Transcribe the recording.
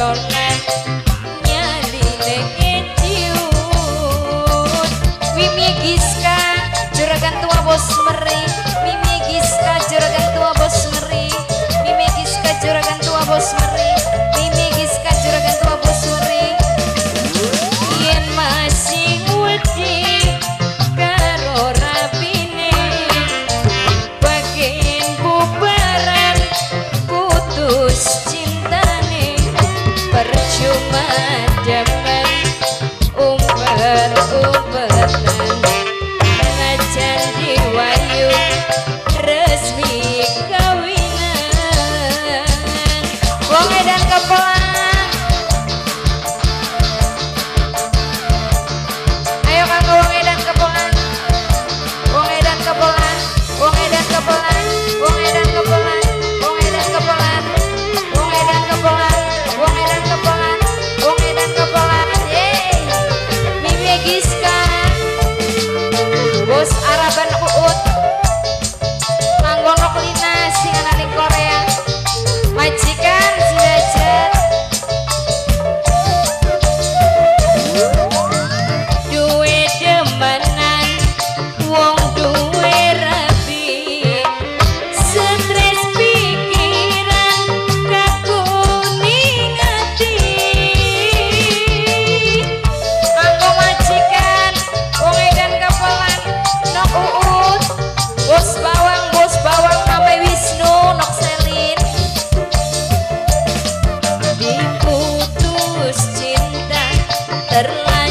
donan nyaline ciut Mimi Giska juragan tua bos meri Mimi Giska juragan tua bos meri Mimi Giska juragan tua bos meri Mimi Giska juragan tua bos meri yen masih wedi karo rapine bagian bubaran putus cintane percuma jaman umpet-umpetan ngajan diwayu resmi kawinan wong edan kepelang ayo kanggo wong edan kepelang wong edan kepelang wong edan kepelang wong edan kepelang wong edan kepelang wong edan kepelang wong edan kepelang wong edan kepelang yeay Mimi Giska bos Araban Uut Manggonok Lina singanan Korea majikan Sinajat duwe demenan wong duwe rapi stres pikiran kakuning ati anggo majikan wong edan kepelan nok uut bos bawang mame Wisnu nok selin diputus cinta terlalu